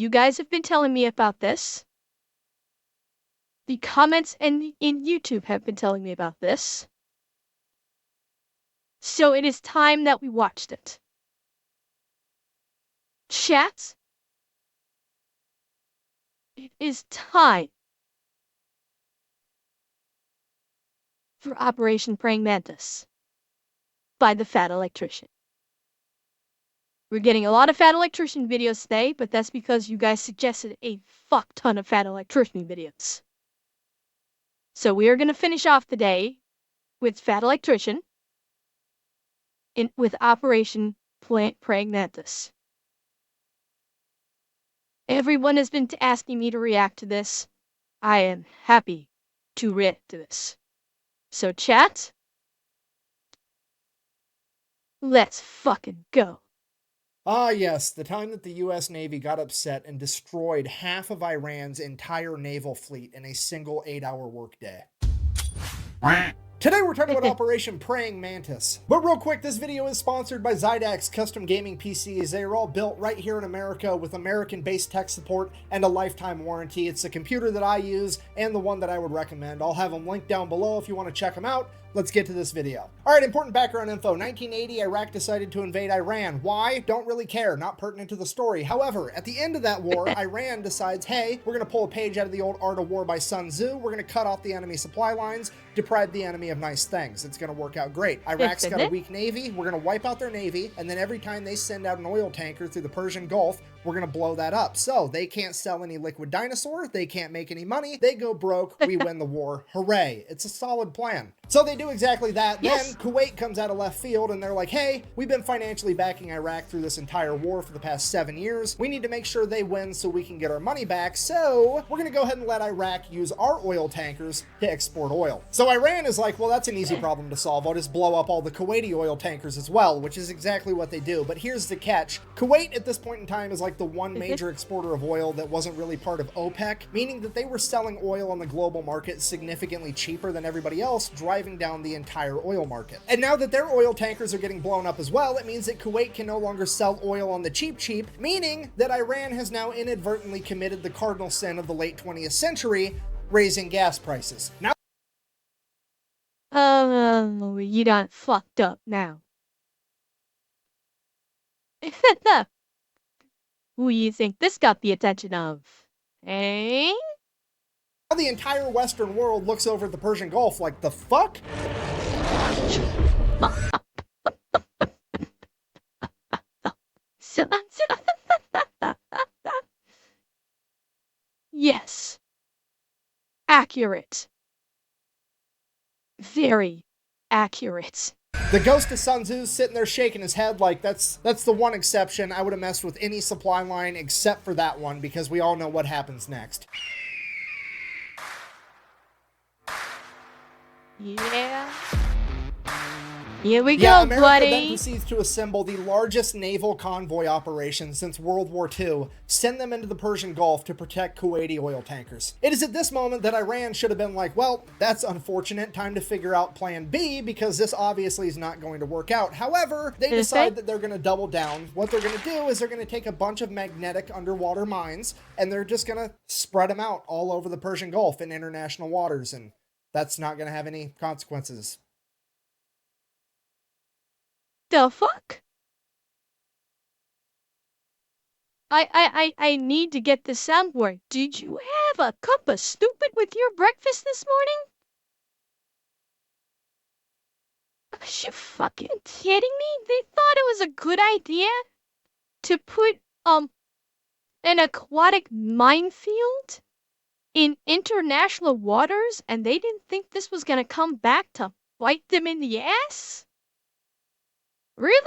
You guys have been telling me about this. The comments in YouTube have been telling me about this. So it is time that we watched it. Chat, it is time for Operation Praying Mantis by the Fat Electrician. We're getting a lot of Fat Electrician videos today, but that's because you guys suggested a fuck ton of Fat Electrician videos. So we are going to finish off the day with Fat Electrician with Operation Praying Mantis. Everyone has been asking me to react to this. I am happy to react to this. So chat, let's fucking go. Ah, yes, the time that the US Navy got upset and destroyed half of Iran's entire naval fleet in a single 8-hour workday. Today we're talking about Operation Praying Mantis. But real quick, this video is sponsored by Zydax Custom Gaming PCs. They are all built right here in America with American-based tech support and a lifetime warranty. It's the computer that I use and the one that I would recommend. I'll have them linked down below if you want to check them out. Let's get to this video. All right, important background info. 1980, Iraq decided to invade Iran. Why? Don't really care. Not pertinent to the story. However, at the end of that war, Iran decides, hey, we're going to pull a page out of the old Art of War by Sun Tzu. We're going to cut off the enemy supply lines, deprive the enemy of nice things. It's going to work out great. Iraq's got a weak navy. We're going to wipe out their navy, and then every time they send out an oil tanker through the Persian Gulf, we're going to blow that up. So they can't sell any liquid dinosaur. They can't make any money. They go broke. We win the war. Hooray. It's a solid plan. So they do exactly that. Yes. Then Kuwait comes out of left field and they're like, hey, we've been financially backing Iraq through this entire war for the past 7 years. We need to make sure they win so we can get our money back. So we're going to go ahead and let Iraq use our oil tankers to export oil. So Iran is like, well, that's an easy problem to solve. I'll just blow up all the Kuwaiti oil tankers as well, which is exactly what they do. But here's the catch. Kuwait at this point in time is like the one major exporter of oil that wasn't really part of OPEC, meaning that they were selling oil on the global market significantly cheaper than everybody else, driving down the entire oil market. And now that their oil tankers are getting blown up as well, it means that Kuwait can no longer sell oil on the cheap, meaning that Iran has now inadvertently committed the cardinal sin of the late 20th century, raising gas prices. Now, you done fucked up now. Who you think this got the attention of? Eh? the entire Western world looks over at the Persian Gulf like, the fuck? Yes. Accurate. Very accurate. The ghost of Sun Tzu's sitting there shaking his head like, that's the one exception. I would have messed with any supply line except for that one, because we all know what happens next. Yeah. Here we Yeah, go, America buddy. then proceeds to assemble the largest naval convoy operation since World War II, send them into the Persian Gulf to protect Kuwaiti oil tankers. It is at this moment that Iran should have been like, well, that's unfortunate, time to figure out plan B, because this obviously is not going to work out. However, they decide that they're going to double down. What they're going to do is they're going to take a bunch of magnetic underwater mines, and they're just going to spread them out all over the Persian Gulf in international waters, and that's not going to have any consequences. The fuck? I need to get this somewhere. Did you have a cup of stupid with your breakfast this morning? Are you fucking kidding me? They thought it was a good idea to put an aquatic minefield in international waters, and they didn't think this was gonna come back to bite them in the ass? Really?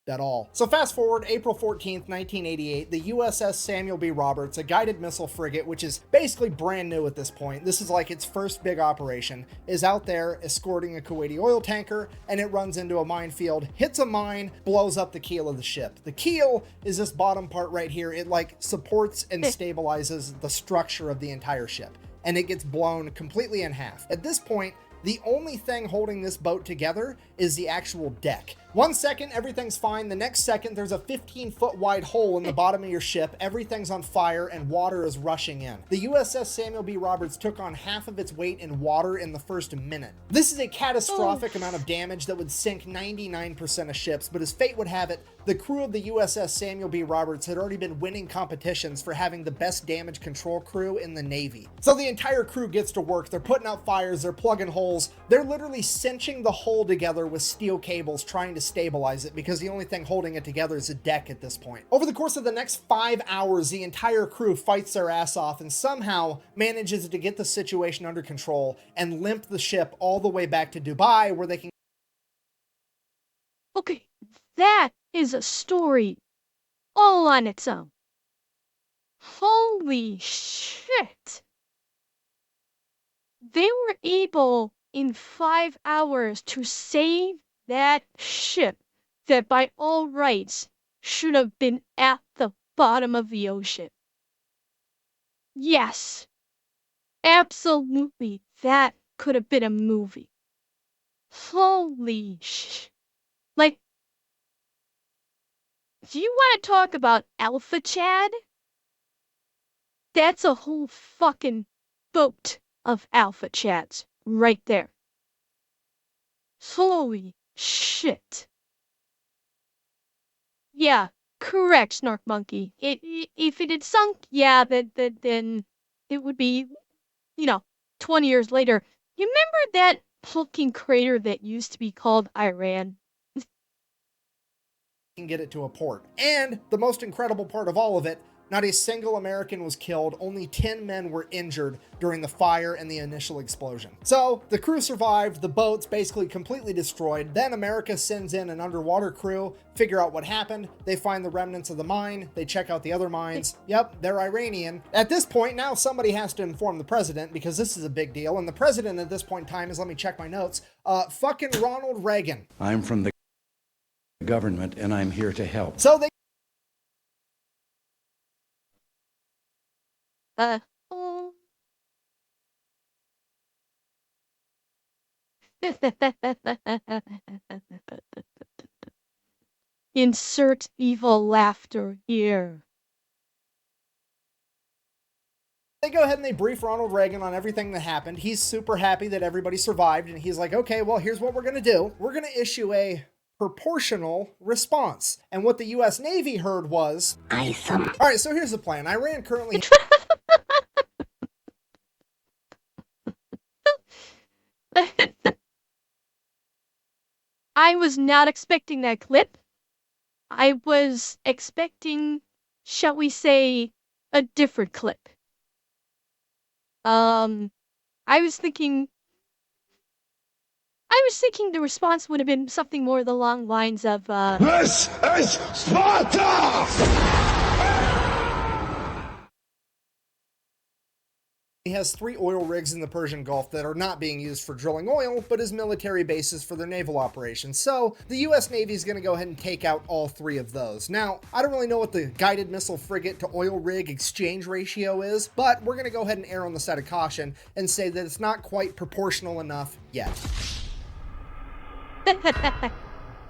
At all. So fast forward April 14th, 1988, the USS Samuel B. Roberts, a guided missile frigate, which is basically brand new at this point, this is like its first big operation, is out there escorting a Kuwaiti oil tanker, and it runs into a minefield, hits a mine, blows up the keel of the ship. The keel is this bottom part right here. It like supports and stabilizes the structure of the entire ship, and it gets blown completely in half. At this point, The only thing holding this boat together is the actual deck. 1 second, everything's fine. The next second, there's a 15-foot wide hole in the bottom of your ship. Everything's on fire and water is rushing in. The USS Samuel B. Roberts took on half of its weight in water in the first minute. This is a catastrophic amount of damage that would sink 99% of ships, but as fate would have it, the crew of the USS Samuel B. Roberts had already been winning competitions for having the best damage control crew in the Navy. So the entire crew gets to work. They're putting out fires, they're plugging holes, they're literally cinching the hull together with steel cables trying to stabilize it because the only thing holding it together is a deck at this point. Over the course of the next 5 hours, the entire crew fights their ass off and somehow manages to get the situation under control and limp the ship all the way back to Dubai where they can... Okay, that is a story all on its own. Holy shit! They were able in 5 hours to save that ship that by all rights should have been at the bottom of the ocean. Yes, absolutely, that could have been a movie. Holy sh... Like, do you want to talk about Alpha Chad? That's a whole fucking boat of Alpha Chads right there. Holy shit. Yeah, correct, Snark Monkey. If it had sunk, yeah, then it would be, 20 years later. You remember that hulking crater that used to be called Iran? get it to a port. And the most incredible part of all of it, not a single American was killed, only 10 men were injured during the fire and the initial explosion. So the crew survived, the boat's basically completely destroyed. Then America sends in an underwater crew, figure out what happened. They find the remnants of the mine, they check out the other mines. Yep, they're Iranian. At this point, now somebody has to inform the president because this is a big deal. And the president at this point in time is, let me check my notes, fucking Ronald Reagan. I'm from the government and I'm here to help. So they Oh. Insert evil laughter here. They go ahead and they brief Ronald Reagan on everything that happened. He's super happy that everybody survived, and he's like, okay, well, here's what we're going to do. We're going to issue a proportional response. And what the U.S. Navy heard was... Awesome. All right, so here's the plan. Iran currently... I was not expecting that clip. I was expecting, shall we say, a different clip. I was thinking the response would have been something more along the lines of, This is Sparta! He has 3 oil rigs in the Persian Gulf that are not being used for drilling oil, but as military bases for their naval operations. So the U.S. Navy is going to go ahead and take out all 3 of those. Now, I don't really know what the guided missile frigate to oil rig exchange ratio is, but we're going to go ahead and err on the side of caution and say that it's not quite proportional enough yet.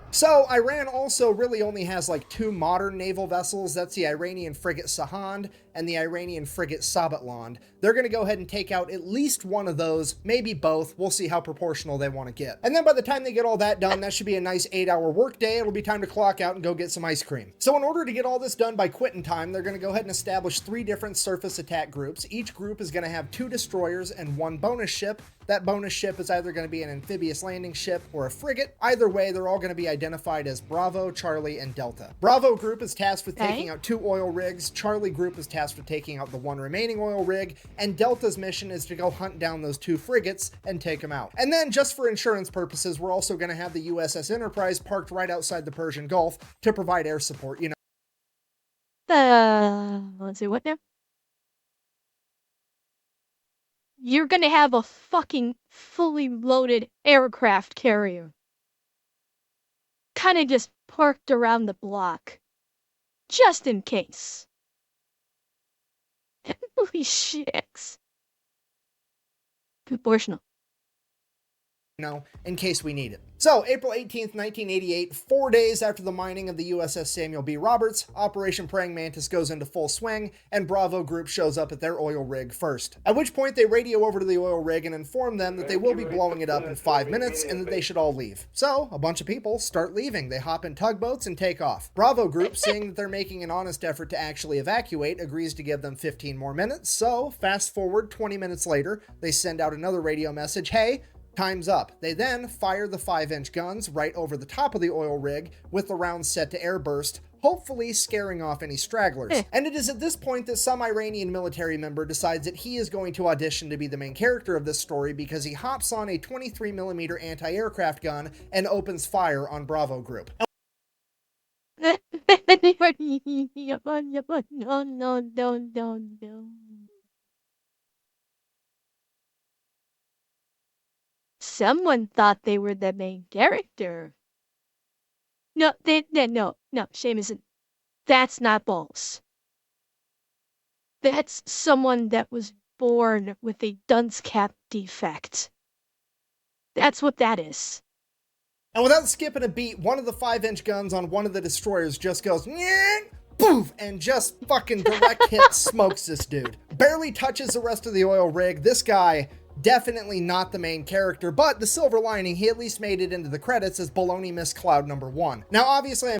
So Iran also really only has like 2 modern naval vessels. That's the Iranian frigate Sahand and the Iranian frigate Sabatland. They're going to go ahead and take out at least one of those, maybe both. We'll see how proportional they want to get. And then by the time they get all that done, that should be a nice 8-hour workday. It'll be time to clock out and go get some ice cream. So in order to get all this done by quitting time, they're going to go ahead and establish 3 different surface attack groups. Each group is going to have 2 destroyers and 1 bonus ship. That bonus ship is either going to be an amphibious landing ship or a frigate. Either way, they're all going to be identified as Bravo, Charlie, and Delta. Bravo group is tasked with taking out 2 oil rigs. Charlie group is tasked with taking out the 1 remaining oil rig. And Delta's mission is to go hunt down those 2 frigates and take them out. And then, just for insurance purposes, we're also going to have the USS Enterprise parked right outside the Persian Gulf to provide air support. You know, let's see, what now? You're gonna have a fucking fully loaded aircraft carrier. Kinda just parked around the block. Just in case. Holy shit. Proportional. in case we need it. So, April 18th, 1988, 4 days after the mining of the USS Samuel B. Roberts, Operation Praying Mantis goes into full swing, and Bravo Group shows up at their oil rig first. At which point, they radio over to the oil rig and inform them that they will be blowing it up in 5 minutes and that they should all leave. So, a bunch of people start leaving. They hop in tugboats and take off. Bravo Group, seeing that they're making an honest effort to actually evacuate, agrees to give them 15 more minutes. So, fast forward 20 minutes later, they send out another radio message, "Hey, time's up." They then fire the 5-inch guns right over the top of the oil rig with the rounds set to airburst, hopefully scaring off any stragglers. And it is at this point that some Iranian military member decides that he is going to audition to be the main character of this story because he hops on a 23mm anti-aircraft gun and opens fire on Bravo Group. No, no. Someone thought they were the main character. No, shame isn't. That's not balls. That's someone that was born with a dunce cap defect. That's what that is. And without skipping a beat, one of the 5-inch guns on one of the destroyers just goes, poof, and just fucking direct hit smokes this dude. Barely touches the rest of the oil rig. This guy, definitely not the main character, but the silver lining, he at least made it into the credits as Baloney Missed Cloud number 1. Now, obviously,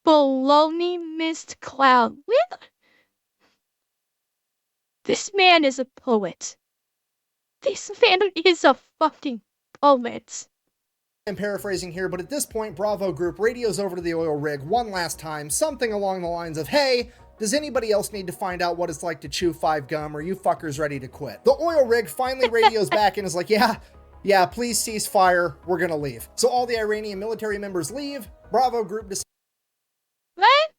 Baloney Missed Cloud. This man is a poet. This man is a fucking poet. I'm paraphrasing here, but at this point, Bravo Group radios over to the oil rig one last time, something along the lines of, "Hey, does anybody else need to find out what it's like to chew 5 gum? Or you fuckers ready to quit?" The oil rig finally radios back and is like, yeah, please cease fire. We're gonna leave. So all the Iranian military members leave. Bravo Group decides. What?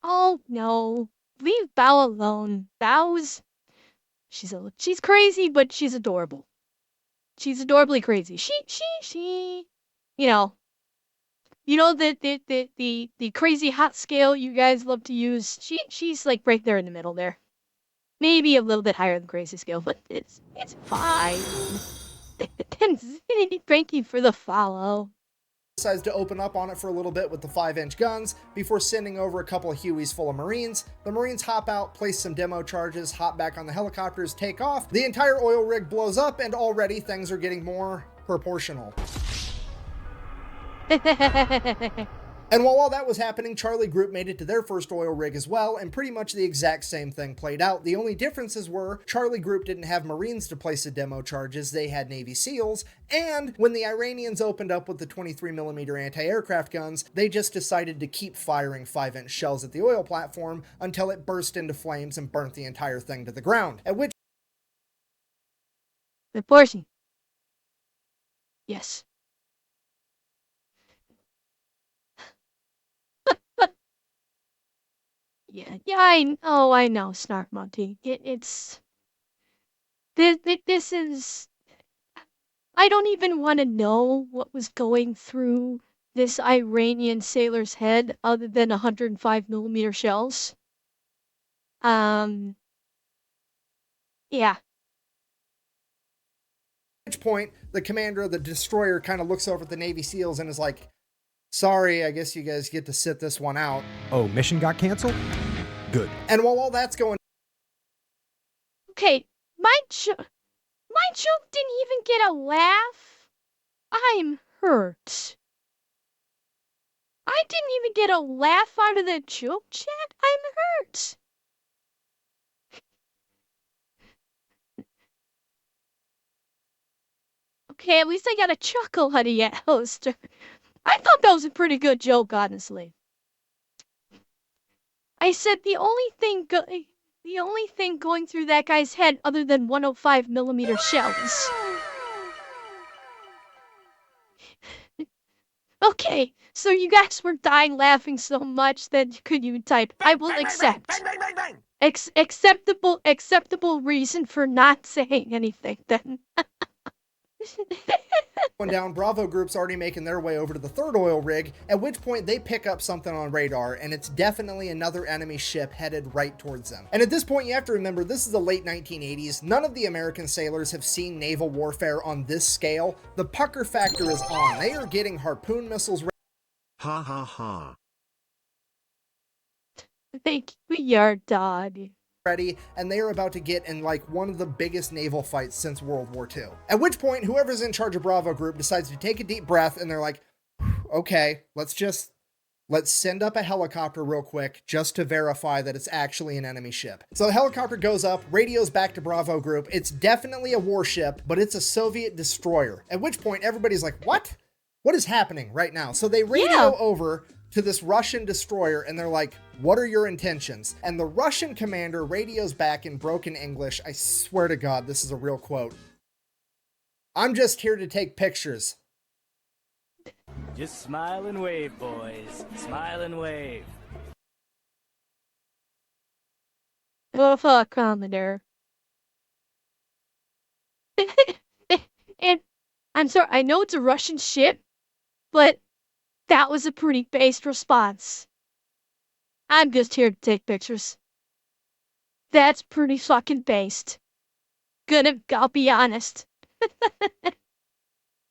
Oh no. Leave Bao alone. Bao's... She's crazy, but she's adorable. She's adorably crazy. She. You know the crazy hot scale you guys love to use. She's like right there in the middle there. Maybe a little bit higher than crazy scale, but it's fine. Thank you for the follow. Decides to open up on it for a little bit with the 5-inch guns before sending over a couple of Hueys full of Marines. The Marines hop out, place some demo charges, hop back on the helicopters, take off. The entire oil rig blows up, and already things are getting more proportional. And while all that was happening, Charlie Group made it to their first oil rig as well, and pretty much the exact same thing played out. The only differences were Charlie Group didn't have Marines to place the demo charges, they had Navy SEALs, and when the Iranians opened up with the 23mm anti-aircraft guns, they just decided to keep firing 5-inch shells at the oil platform until it burst into flames and burnt the entire thing to the ground. At which... Reporting. Yes. Yeah, I know, Snark Monty. This is... I don't even want to know what was going through this Iranian sailor's head other than 105mm shells. Yeah. At which point, the commander of the destroyer kind of looks over at the Navy SEALs and is like, "Sorry, I guess you guys get to sit this one out." Oh, mission got canceled? Good. And while all that's going... Okay, my joke didn't even get a laugh. I'm hurt. I didn't even get a laugh out of the joke chat. I'm hurt. Okay, at least I got a chuckle out of you, Alistair. I thought that was a pretty good joke, honestly. I said the only thing going through that guy's head other than 105mm shells. Okay, so you guys were dying laughing so much that could you type, "I will accept." Acceptable reason for not saying anything then. down, Bravo group's already making their way over to the third oil rig, at which point they pick up something on radar, and it's definitely another enemy ship headed right towards them. And at this point, you have to remember, this is the late 1980s. None of the American sailors have seen naval warfare on this scale. The pucker factor is on. They are getting harpoon missiles Ha ha ha. Thank you, your dad. ready, and they are about to get in like one of the biggest naval fights since World War II. At which point, whoever's in charge of Bravo Group decides to take a deep breath, and they're like, okay, let's send up a helicopter real quick just to verify that it's actually an enemy ship. So the helicopter goes up, radios back to Bravo Group. It's definitely a warship, but it's a Soviet destroyer. At which point, everybody's like, what? What is happening right now? So they radio over to this Russian destroyer, and they're like, what are your intentions? And the Russian commander radios back in broken English. I swear to God, this is a real quote. I'm just here to take pictures. Just smile and wave, boys. Smile and wave. Oh, fuck, Commodore. And I'm sorry, I know it's a Russian ship, but that was a pretty based response. I'm just here to take pictures. That's pretty fucking based. I'll be honest.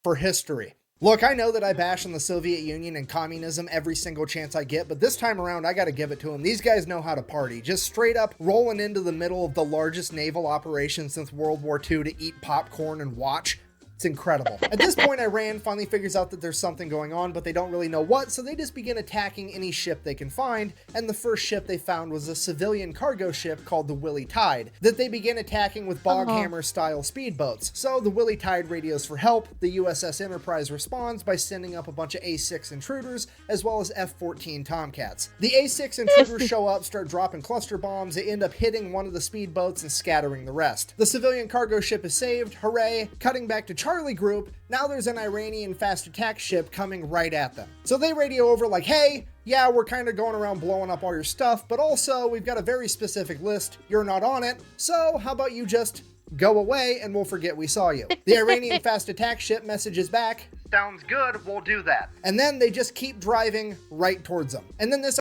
For history. Look, I know that I bash on the Soviet Union and communism every single chance I get, but this time around, I gotta give it to them. These guys know how to party. Just straight up rolling into the middle of the largest naval operation since World War II to eat popcorn and watch. It's incredible. At this point, Iran finally figures out that there's something going on, but they don't really know what, so they just begin attacking any ship they can find, and the first ship they found was a civilian cargo ship called the Willie Tide, that they begin attacking with Boghammer-style speedboats. So the Willie Tide radios for help. The USS Enterprise responds by sending up a bunch of A-6 Intruders, as well as F-14 Tomcats. The A-6 Intruders show up, start dropping cluster bombs. They end up hitting one of the speedboats and scattering the rest. The civilian cargo ship is saved, hooray. Cutting back to Charlie Group, now there's an Iranian fast attack ship coming right at them. So they radio over like, hey, yeah, we're kind of going around blowing up all your stuff, but also we've got a very specific list. You're not on it, so how about you just go away and we'll forget we saw you. The Iranian fast attack ship messages back, sounds good, we'll do that. And then they just keep driving right towards them. And then this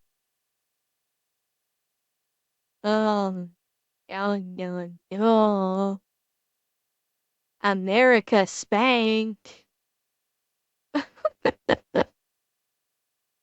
America spanked.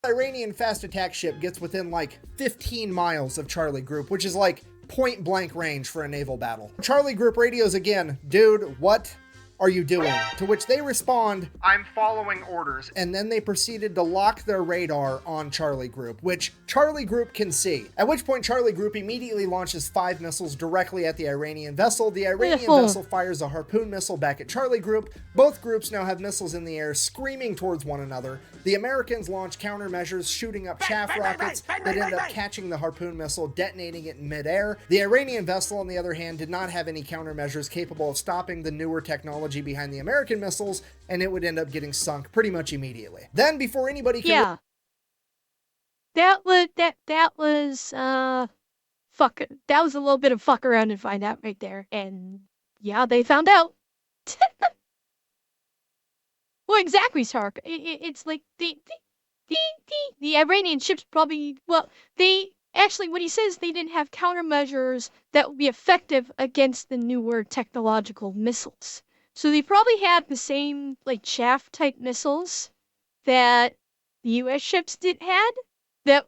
Iranian fast attack ship gets within like 15 miles of Charlie Group, which is like point blank range for a naval battle. Charlie Group radios again, dude, what are you doing? To which they respond, I'm following orders. And then they proceeded to lock their radar on Charlie Group, which Charlie Group can see. At which point Charlie Group immediately launches 5 missiles directly at the Iranian vessel. The Iranian vessel fires a harpoon missile back at Charlie Group. Both groups now have missiles in the air screaming towards one another. The Americans launch countermeasures, shooting up chaff rockets that end up catching the harpoon missile, detonating it in midair. The Iranian vessel, on the other hand, did not have any countermeasures capable of stopping the newer technology behind the American missiles, and it would end up getting sunk pretty much immediately. Then, before anybody can... That was that was a little bit of fuck around and find out right there. And yeah, they found out. Well, exactly, Sark. It's like the Iranian ships probably, well, they actually, what he says, they didn't have countermeasures that would be effective against the newer technological missiles. So they probably had the same, like, chaff type missiles that the U.S. ships had that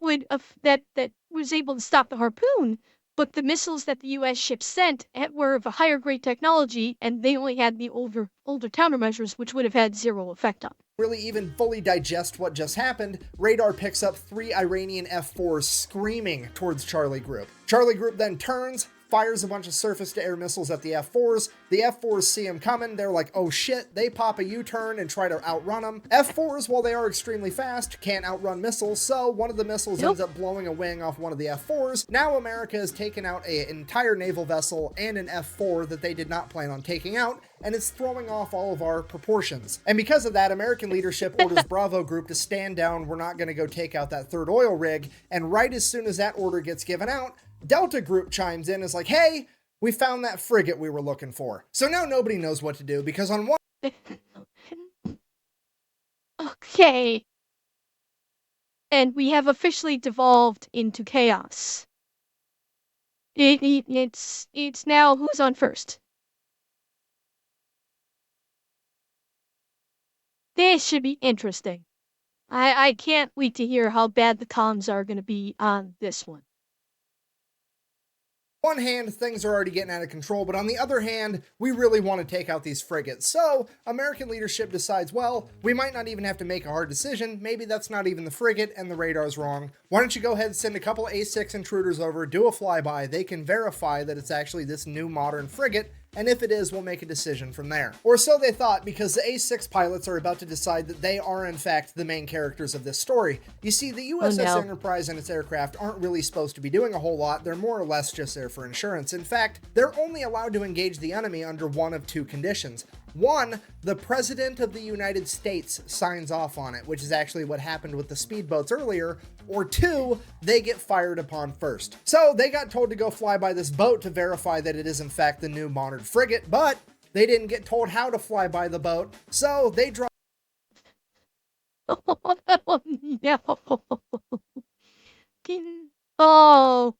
was able to stop the harpoon. But the missiles that the U.S. ships sent were of a higher grade technology, and they only had the older countermeasures, which would have had zero effect on. Really even fully digest what just happened, radar picks up 3 Iranian F-4s screaming towards Charlie Group. Charlie Group then turns, fires a bunch of surface-to-air missiles at the F-4s. The F-4s see them coming. They're like, oh shit. They pop a U-turn and try to outrun them. F-4s, while they are extremely fast, can't outrun missiles, so one of the missiles ends up blowing a wing off one of the F-4s. Now America has taken out an entire naval vessel and an F-4 that they did not plan on taking out, and it's throwing off all of our proportions. And because of that, American leadership orders Bravo Group to stand down. We're not going to go take out that third oil rig. And right as soon as that order gets given out, Delta Group chimes in, is like, hey, we found that frigate we were looking for. So now nobody knows what to do, because on one Okay. And we have officially devolved into chaos. It's now who's on first. This should be interesting. I can't wait to hear how bad the comms are going to be on this one. One hand, things are already getting out of control, but on the other hand, we really want to take out these frigates. So, American leadership decides, well, we might not even have to make a hard decision. Maybe that's not even the frigate and the radar's wrong. Why don't you go ahead and send a couple A6 intruders over, do a flyby. They can verify that it's actually this new modern frigate, and if it is, we'll make a decision from there. Or so they thought, because the A6 pilots are about to decide that they are in fact the main characters of this story. You see, the USS Enterprise and its aircraft aren't really supposed to be doing a whole lot. They're more or less just there for insurance. In fact, they're only allowed to engage the enemy under one of two conditions. One, the President of the United States signs off on it, which is actually what happened with the speedboats earlier. Or two, they get fired upon first. So they got told to go fly by this boat to verify that it is in fact the new modern frigate, but they didn't get told how to fly by the boat, so they dropped. Oh.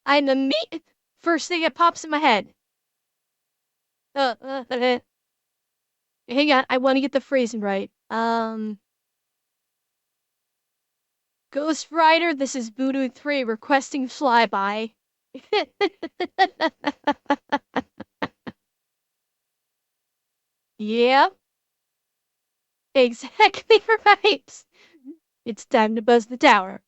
I'm a meat. First thing that pops in my head. Hang on, I want to get the phrasing right. Ghost Rider, this is Voodoo 3 requesting flyby. Yep. Exactly right. It's time to buzz the tower.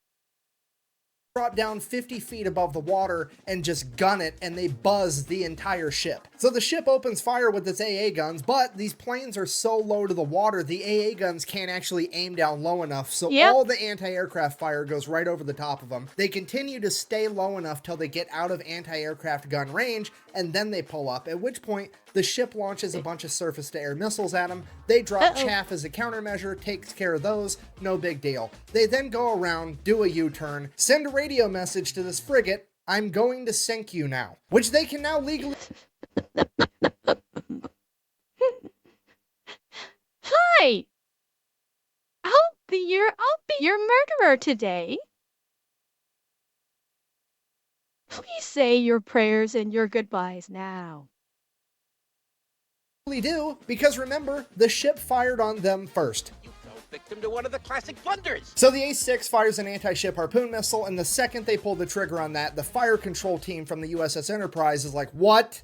Drop down 50 feet above the water and just gun it, and they buzz the entire ship. So the ship opens fire with its AA guns, but these planes are so low to the water, the AA guns can't actually aim down low enough, so all the anti-aircraft fire goes right over the top of them. They continue to stay low enough till they get out of anti-aircraft gun range, and then they pull up, at which point the ship launches a bunch of surface-to-air missiles at them. They drop chaff as a countermeasure, takes care of those, no big deal. They then go around, do a U-turn, send a radio message to this frigate, "I'm going to sink you now," which they can now legally... Hi! I'll be your murderer today. Please say your prayers and your goodbyes now. do, because remember, the ship fired on them first. You fell victim to one of the classic blunders. So the A6 fires an anti-ship harpoon missile, and the second they pull the trigger on that, the fire control team from the USS Enterprise is like, what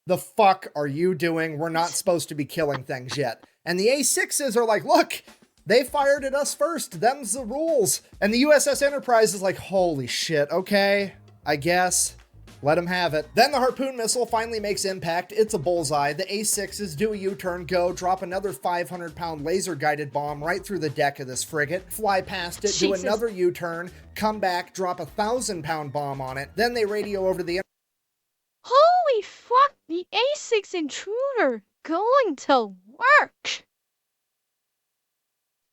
the fuck are you doing? We're not supposed to be killing things yet. And the A6s are like, look, they fired at us first. Them's the rules. And the USS Enterprise is like, holy shit, okay, I guess. Let them have it. Then the harpoon missile finally makes impact. It's a bullseye. The A6s do a U-turn, go, drop another 500-pound laser-guided bomb right through the deck of this frigate, fly past it, do another U-turn, come back, drop a 1,000-pound bomb on it. Then they radio over to the... Holy fuck, the A6 Intruder going to work.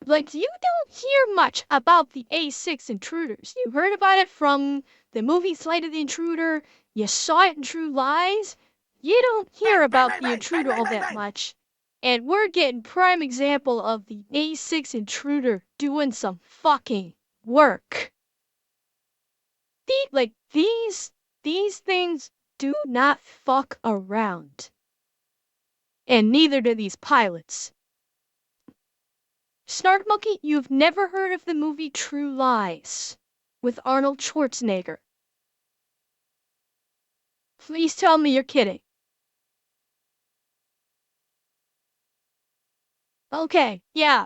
Like, you don't hear much about the A6 Intruders. You heard about it from the movie Flight of the Intruder. You saw it in True Lies. You don't hear about the Intruder all that much. And we're getting prime example of the A6 Intruder doing some fucking work. These things do not fuck around. And neither do these pilots. Snark Monkey, you've never heard of the movie True Lies with Arnold Schwarzenegger. Please tell me you're kidding. Okay, yeah,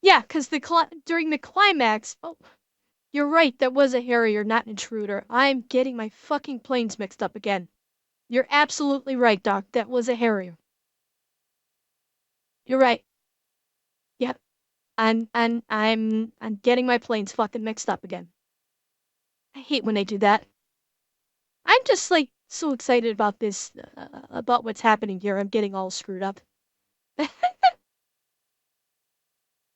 because during the climax, oh, you're right, that was a Harrier, not an Intruder. I'm getting my fucking planes mixed up again. You're absolutely right, Doc, that was a Harrier. You're right. Yep. I'm getting my planes fucking mixed up again. I hate when they do that. I'm just like so excited about this, about what's happening here. I'm getting all screwed up.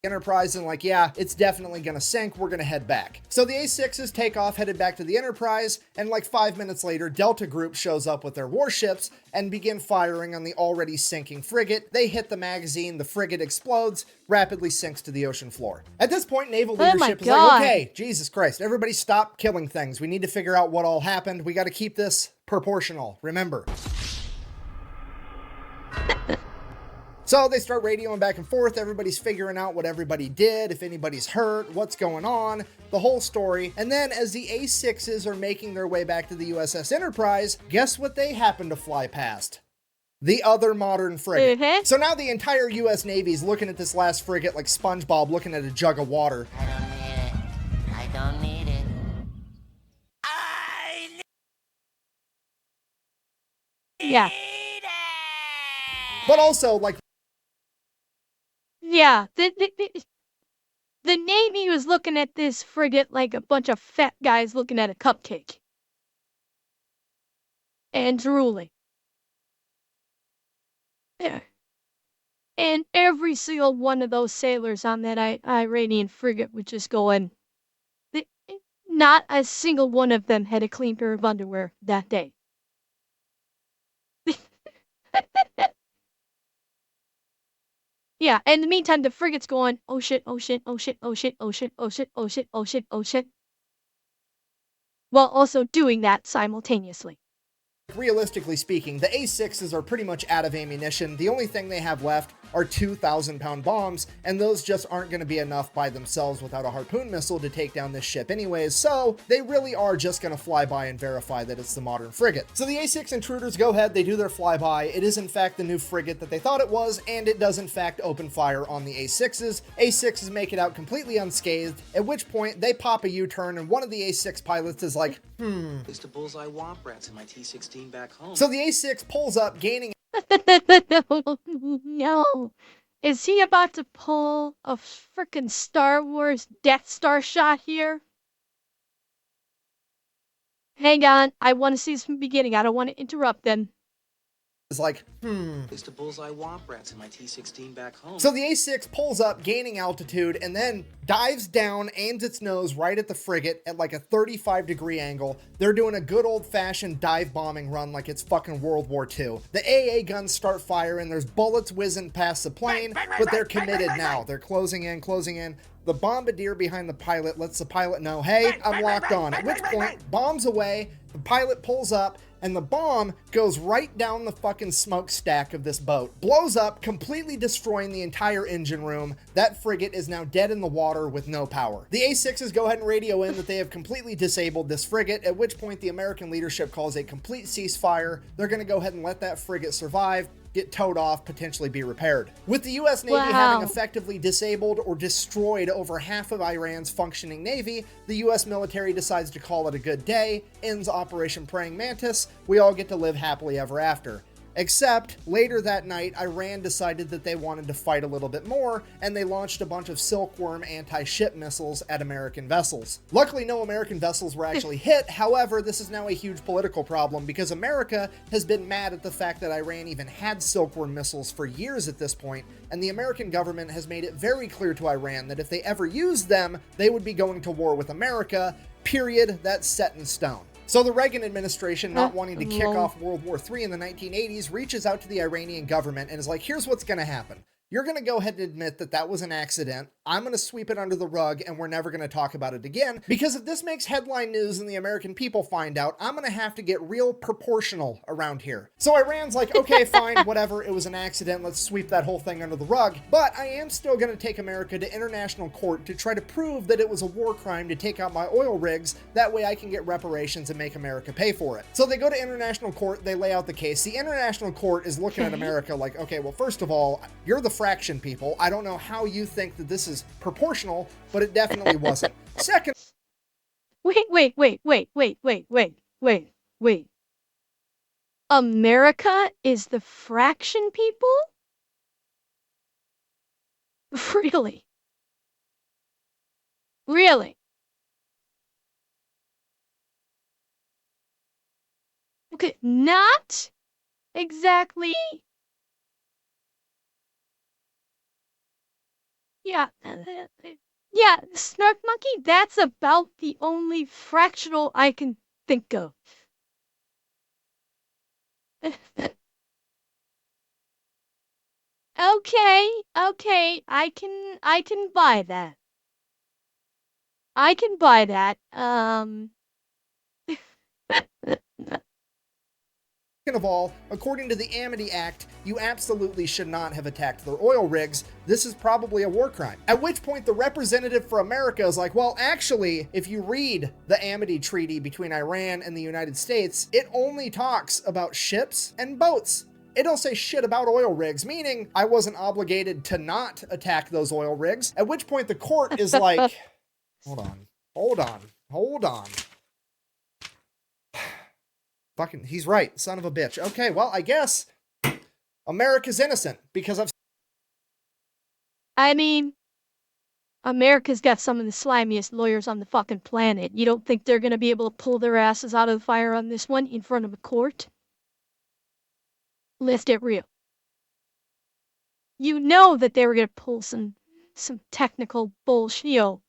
Enterprise and like, yeah, it's definitely gonna sink, we're gonna head back. So the A6s take off, headed back to the Enterprise, and like 5 minutes later, Delta Group shows up with their warships and begin firing on the already sinking frigate. They hit the magazine, the frigate explodes, rapidly sinks to the ocean floor. At this point, naval leadership is like, okay, Jesus Christ, everybody stop killing things. We need to figure out what all happened. We gotta keep this proportional, remember. So they start radioing back and forth. Everybody's figuring out what everybody did, if anybody's hurt, what's going on, the whole story. And then as the A6s are making their way back to the USS Enterprise, guess what they happen to fly past? The other modern frigate. So now the entire US Navy is looking at this last frigate like SpongeBob looking at a jug of water. I don't need it. I don't need it. Yeah. But also, like, Yeah, the Navy was looking at this frigate like a bunch of fat guys looking at a cupcake. And drooling. Yeah. And every single one of those sailors on that Iranian frigate was just going, not a single one of them had a clean pair of underwear that day. Yeah, and in the meantime, the frigate's going, oh shit, oh shit, oh shit, oh shit, oh shit, oh shit, oh shit, oh shit, oh shit. While also doing that simultaneously. realistically speaking, the A6s are pretty much out of ammunition. The only thing they have left are 2,000-pound bombs, and those just aren't going to be enough by themselves without a harpoon missile to take down this ship anyways, so they really are just going to fly by and verify that it's the modern frigate. So the A6 Intruders go ahead, they do their flyby. It is in fact the new frigate that they thought it was, and it does in fact open fire on the A6s. A6s make it out completely unscathed, at which point they pop a U-turn, and one of the A6 pilots is like, It's the bullseye womp rats in my T-16 back home. So the A6 pulls up, gaining No. Is he about to pull a frickin' Star Wars Death Star shot here? Hang on, I want to see this from the beginning. I don't want to interrupt them. is like, It's the bullseye womp rats in my T-16 back home. So the A6 pulls up, gaining altitude, and then dives down, aims its nose right at the frigate at like a 35-degree angle. They're doing a good old-fashioned dive bombing run like it's fucking World War II. The AA guns start firing, there's bullets whizzing past the plane, but they're committed now. They're closing in, closing in. The bombardier behind the pilot lets the pilot know, hey, I'm locked on. At which point, bombs away, the pilot pulls up, and the bomb goes right down the fucking smokestack of this boat. Blows up, completely destroying the entire engine room. That frigate is now dead in the water with no power. The A6s go ahead and radio in that they have completely disabled this frigate, at which point the American leadership calls a complete ceasefire. They're gonna go ahead and let that frigate survive, get towed off, potentially be repaired. With the US Navy having effectively disabled or destroyed over half of Iran's functioning navy, the US military decides to call it a good day, ends Operation Praying Mantis, we all get to live happily ever after. Except, later that night, Iran decided that they wanted to fight a little bit more, and they launched a bunch of Silkworm anti-ship missiles at American vessels. Luckily, no American vessels were actually hit. However, this is now a huge political problem because America has been mad at the fact that Iran even had Silkworm missiles for years at this point, and the American government has made it very clear to Iran that if they ever used them, they would be going to war with America, period. That's set in stone. So the Reagan administration, not wanting to kick off World War III in the 1980s, reaches out to the Iranian government and is like, here's what's going to happen. You're going to go ahead and admit that that was an accident. I'm going to sweep it under the rug and we're never going to talk about it again, because if this makes headline news and the American people find out, I'm going to have to get real proportional around here. So Iran's like, okay, fine, whatever, it was an accident, let's sweep that whole thing under the rug. But I am still going to take America to international court to try to prove that it was a war crime to take out my oil rigs. That way I can get reparations and make America pay for it. So they go to international court, they lay out the case. The international court is looking at America like, okay, well, first of all, you're the fraction people. I don't know how you think that this is proportional, but it definitely wasn't. Second, Wait. America is the fraction people? Really? Really? Okay, not exactly. Yeah. Yeah, Snark Monkey, that's about the only fractional I can think of. Okay, I can buy that. I can buy that. Second of all, according to the Amity Act, you absolutely should not have attacked their oil rigs. This is probably a war crime. At which point the representative for America is like, well, actually, if you read the Amity Treaty between Iran and the United States, it only talks about ships and boats. It don't say shit about oil rigs, meaning I wasn't obligated to not attack those oil rigs. At which point the court is like, hold on. Fucking, he's right, son of a bitch. Okay, well, I guess America's innocent because I mean, America's got some of the slimiest lawyers on the fucking planet. You don't think they're gonna be able to pull their asses out of the fire on this one in front of a court? Let's get real. You know that they were gonna pull some technical bullshit,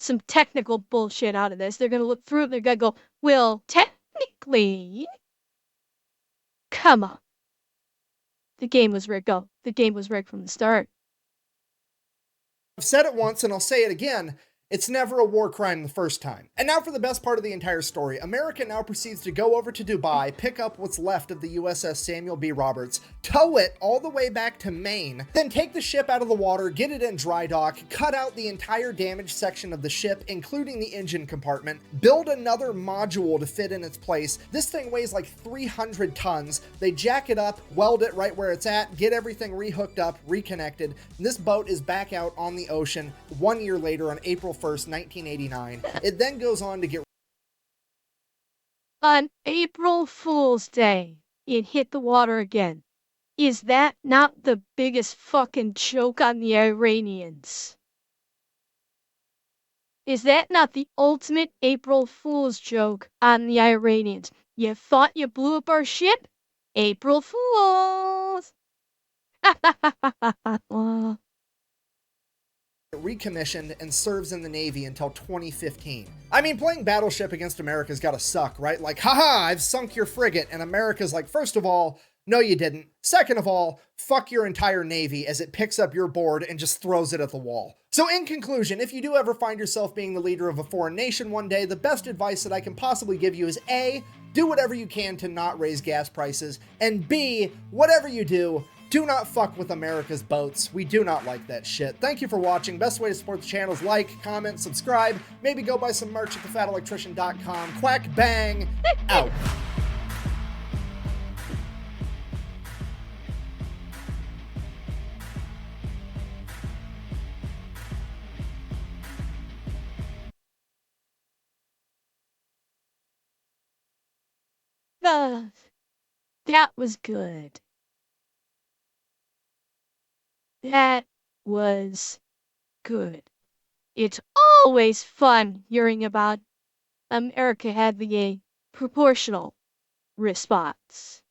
some technical bullshit out of this. They're gonna look through it. They're gonna go, well, technically, come on. The game was rigged. Go. The game was rigged from the start. I've said it once and I'll say it again. It's never a war crime the first time. And now for the best part of the entire story. America now proceeds to go over to Dubai, pick up what's left of the USS Samuel B. Roberts, tow it all the way back to Maine, then take the ship out of the water, get it in dry dock, cut out the entire damaged section of the ship, including the engine compartment, build another module to fit in its place. This thing weighs like 300 tons. They jack it up, weld it right where it's at, get everything rehooked up, reconnected. And this boat is back out on the ocean 1 year later on April 1st, 1989. It then goes on to get... On April Fool's Day, it hit the water again. Is that not the biggest fucking joke on the Iranians? Is that not the ultimate April Fool's joke on the Iranians? You thought you blew up our ship? April Fools! recommissioned and serves in the Navy until 2015. I mean, playing Battleship against America's gotta suck, right? Like, haha, I've sunk your frigate, and America's like, first of all, no you didn't. Second of all, fuck your entire Navy as it picks up your board and just throws it at the wall. So in conclusion, if you do ever find yourself being the leader of a foreign nation one day, the best advice that I can possibly give you is A, do whatever you can to not raise gas prices, and B, whatever you do not fuck with America's boats. We do not like that shit. Thank you for watching. Best way to support the channel is like, comment, subscribe. Maybe go buy some merch at thefatelectrician.com. Quack bang, out. That was good. That was good. It's always fun hearing about America having a proportional response.